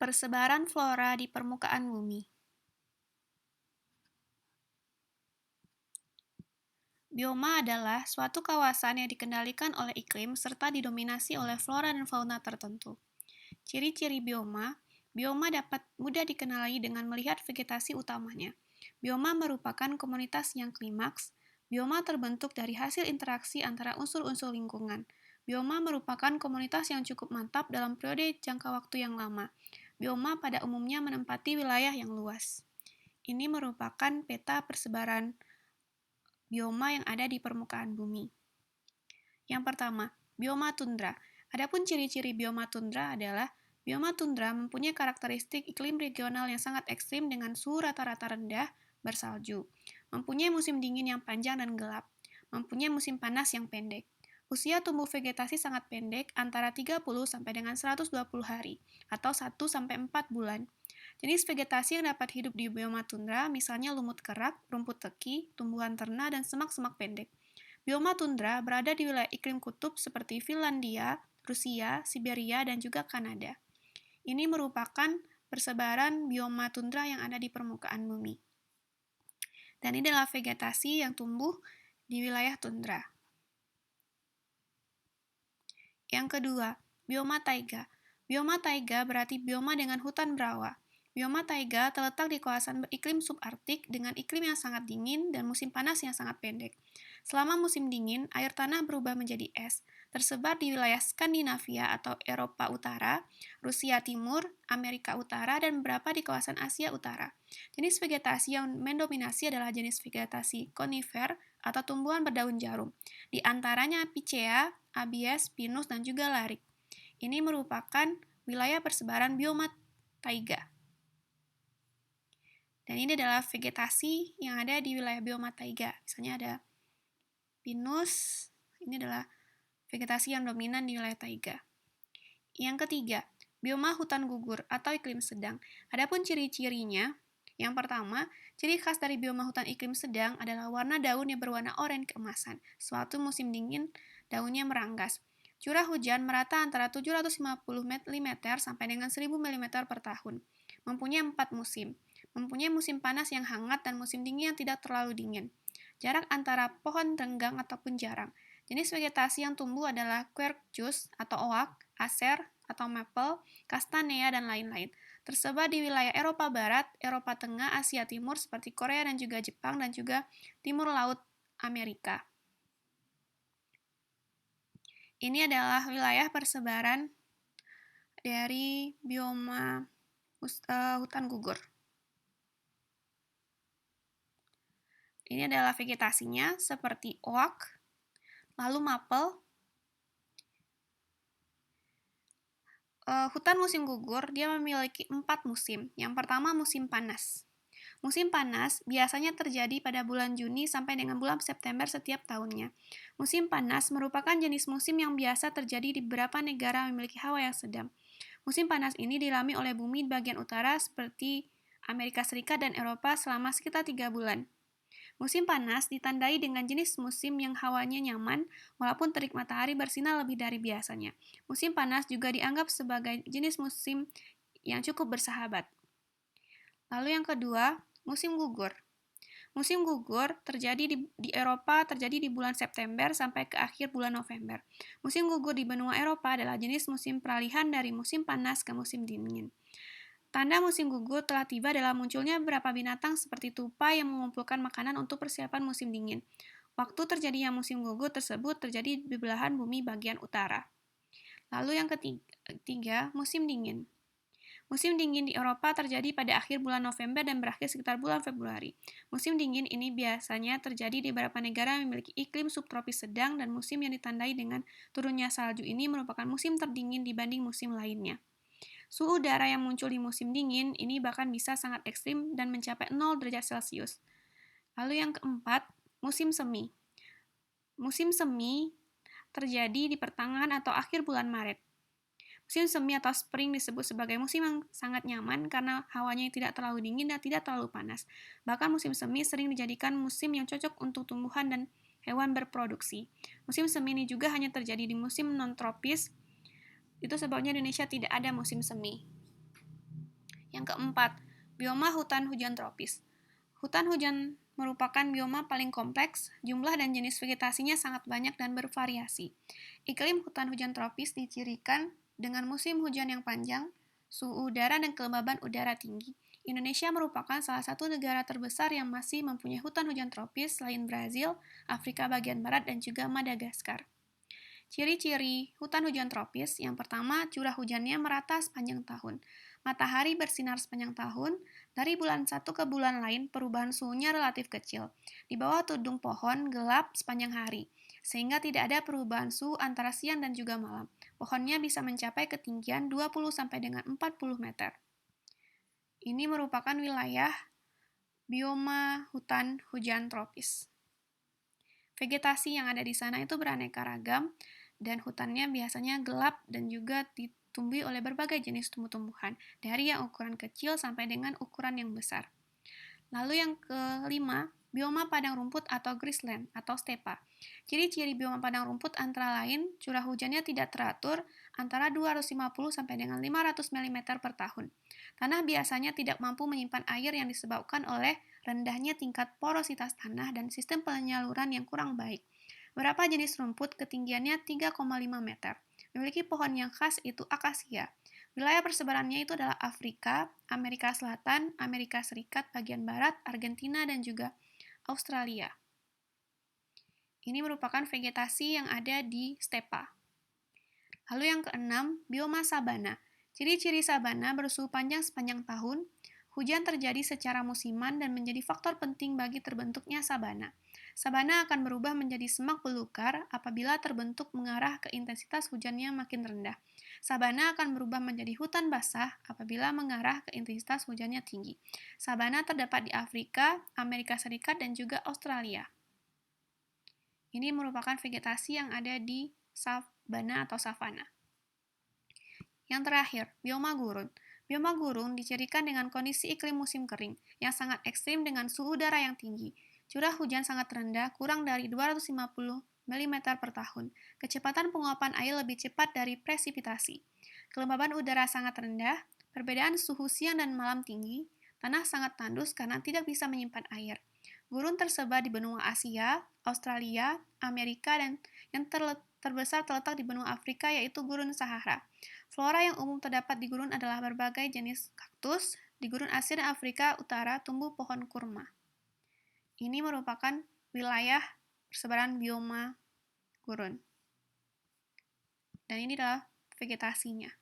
Persebaran flora di permukaan bumi. Bioma adalah suatu kawasan yang dikendalikan oleh iklim serta didominasi oleh flora dan fauna tertentu. Ciri-ciri bioma. Bioma dapat mudah dikenali dengan melihat vegetasi utamanya. Bioma merupakan komunitas yang klimaks. Bioma terbentuk dari hasil interaksi antara unsur-unsur lingkungan. Bioma merupakan komunitas yang cukup mantap dalam periode jangka waktu yang lama. Bioma pada umumnya menempati wilayah yang luas. Ini merupakan peta persebaran bioma yang ada di permukaan bumi. Yang pertama, bioma tundra. Adapun ciri-ciri bioma tundra adalah bioma tundra mempunyai karakteristik iklim regional yang sangat ekstrim dengan suhu rata-rata rendah, bersalju, mempunyai musim dingin yang panjang dan gelap, mempunyai musim panas yang pendek. Usia tumbuh vegetasi sangat pendek, antara 30 sampai dengan 120 hari, atau 1 sampai 4 bulan. Jenis vegetasi yang dapat hidup di bioma tundra misalnya lumut kerak, rumput teki, tumbuhan terna, dan semak-semak pendek. Bioma tundra berada di wilayah iklim kutub seperti Finlandia, Rusia, Siberia, dan juga Kanada. Ini merupakan persebaran bioma tundra yang ada di permukaan bumi. Dan ini adalah vegetasi yang tumbuh di wilayah tundra. Yang kedua, bioma taiga. Bioma taiga berarti bioma dengan hutan berawa. Bioma taiga terletak di kawasan beriklim subarktik dengan iklim yang sangat dingin dan musim panas yang sangat pendek. Selama musim dingin, air tanah berubah menjadi es, tersebar di wilayah Skandinavia atau Eropa Utara, Rusia Timur, Amerika Utara, dan beberapa di kawasan Asia Utara. Jenis vegetasi yang mendominasi adalah jenis vegetasi konifer atau tumbuhan berdaun jarum, di antaranya Picea, Abies, Pinus, dan juga Larik. Ini merupakan wilayah persebaran bioma taiga. Dan ini adalah vegetasi yang ada di wilayah bioma taiga. Misalnya ada Pinus, ini adalah vegetasi yang dominan di wilayah taiga. Yang ketiga, bioma hutan gugur atau iklim sedang. Adapun ciri-cirinya, yang pertama, ciri khas dari bioma hutan iklim sedang adalah warna daun yang berwarna oranye keemasan. Suatu musim dingin, daunnya meranggas. Curah hujan merata antara 750 mm sampai dengan 1000 mm per tahun. Mempunyai 4 musim. Mempunyai musim panas yang hangat dan musim dingin yang tidak terlalu dingin. Jarak antara pohon renggang ataupun jarang. Jenis vegetasi yang tumbuh adalah quercus atau oak, acer atau maple, castanea, dan lain-lain. Tersebar di wilayah Eropa Barat, Eropa Tengah, Asia Timur seperti Korea dan juga Jepang, dan juga Timur Laut Amerika. Ini adalah wilayah persebaran dari bioma hutan gugur. Ini adalah vegetasinya seperti oak, lalu maple. Hutan musim gugur, dia memiliki 4 musim. Yang pertama, musim panas. Musim panas biasanya terjadi pada bulan Juni sampai dengan bulan September setiap tahunnya. Musim panas merupakan jenis musim yang biasa terjadi di beberapa negara memiliki hawa yang sedang. Musim panas ini dialami oleh bumi di bagian utara seperti Amerika Serikat dan Eropa selama sekitar 3 bulan. Musim panas ditandai dengan jenis musim yang hawanya nyaman, walaupun terik matahari bersinar lebih dari biasanya. Musim panas juga dianggap sebagai jenis musim yang cukup bersahabat. Lalu yang kedua, musim gugur. Musim gugur terjadi di Eropa terjadi di bulan September sampai ke akhir bulan November. Musim gugur di benua Eropa adalah jenis musim peralihan dari musim panas ke musim dingin. Tanda musim gugur telah tiba dalam munculnya beberapa binatang seperti tupai yang mengumpulkan makanan untuk persiapan musim dingin. Waktu terjadinya musim gugur tersebut terjadi di belahan bumi bagian utara. Lalu yang ketiga, musim dingin. Musim dingin di Eropa terjadi pada akhir bulan November dan berakhir sekitar bulan Februari. Musim dingin ini biasanya terjadi di beberapa negara yang memiliki iklim subtropis sedang, dan musim yang ditandai dengan turunnya salju ini merupakan musim terdingin dibanding musim lainnya. Suhu udara yang muncul di musim dingin ini bahkan bisa sangat ekstrim dan mencapai 0 derajat Celcius. Lalu yang keempat, musim semi. Musim semi terjadi di pertengahan atau akhir bulan Maret. Musim semi atau spring disebut sebagai musim yang sangat nyaman karena hawanya tidak terlalu dingin dan tidak terlalu panas. Bahkan musim semi sering dijadikan musim yang cocok untuk tumbuhan dan hewan berproduksi. Musim semi ini juga hanya terjadi di musim non-tropis. Itu sebabnya di Indonesia tidak ada musim semi. Yang keempat, bioma hutan hujan tropis. Hutan hujan merupakan bioma paling kompleks, jumlah dan jenis vegetasinya sangat banyak dan bervariasi. Iklim hutan hujan tropis dicirikan dengan musim hujan yang panjang, suhu udara dan kelembaban udara tinggi. Indonesia merupakan salah satu negara terbesar yang masih mempunyai hutan hujan tropis selain Brazil, Afrika bagian barat, dan juga Madagaskar. Ciri-ciri hutan hujan tropis, yang pertama, curah hujannya merata sepanjang tahun. Matahari bersinar sepanjang tahun, dari bulan satu ke bulan lain perubahan suhunya relatif kecil. Di bawah tudung pohon gelap sepanjang hari, sehingga tidak ada perubahan suhu antara siang dan juga malam. Pohonnya bisa mencapai ketinggian 20 sampai dengan 40 meter. Ini merupakan wilayah bioma hutan hujan tropis. Vegetasi yang ada di sana itu beraneka ragam, dan hutannya biasanya gelap dan juga ditumbuhi oleh berbagai jenis tumbuh-tumbuhan, dari yang ukuran kecil sampai dengan ukuran yang besar. Lalu yang kelima, bioma padang rumput atau grassland atau stepa. Ciri-ciri bioma padang rumput antara lain curah hujannya tidak teratur antara 250 sampai dengan 500 mm per tahun. Tanah biasanya tidak mampu menyimpan air yang disebabkan oleh rendahnya tingkat porositas tanah dan sistem penyaluran yang kurang baik. Beberapa jenis rumput ketinggiannya 3,5 meter. Memiliki pohon yang khas itu akasia. Wilayah persebarannya itu adalah Afrika, Amerika Selatan, Amerika Serikat bagian barat, Argentina, dan juga Australia. Ini merupakan vegetasi yang ada di stepa. Lalu yang keenam, bioma sabana. Ciri-ciri sabana bersuhu panjang sepanjang tahun, hujan terjadi secara musiman dan menjadi faktor penting bagi terbentuknya sabana. Sabana akan berubah menjadi semak belukar apabila terbentuk mengarah ke intensitas hujannya makin rendah. Sabana akan berubah menjadi hutan basah apabila mengarah ke intensitas hujannya tinggi. Sabana terdapat di Afrika, Amerika Serikat, dan juga Australia. Ini merupakan vegetasi yang ada di sabana atau savana. Yang terakhir, bioma gurun. Bioma gurun dicirikan dengan kondisi iklim musim kering yang sangat ekstrim dengan suhu udara yang tinggi. Curah hujan sangat rendah, kurang dari 250 mm per tahun. Kecepatan penguapan air lebih cepat dari presipitasi. Kelembaban udara sangat rendah, perbedaan suhu siang dan malam tinggi, tanah sangat tandus karena tidak bisa menyimpan air. Gurun tersebar di benua Asia, Australia, Amerika, dan yang terbesar terletak di benua Afrika yaitu Gurun Sahara. Flora yang umum terdapat di gurun adalah berbagai jenis kaktus. Di gurun Asia dan Afrika Utara tumbuh pohon kurma. Ini merupakan wilayah persebaran bioma gurun. Dan ini adalah vegetasinya.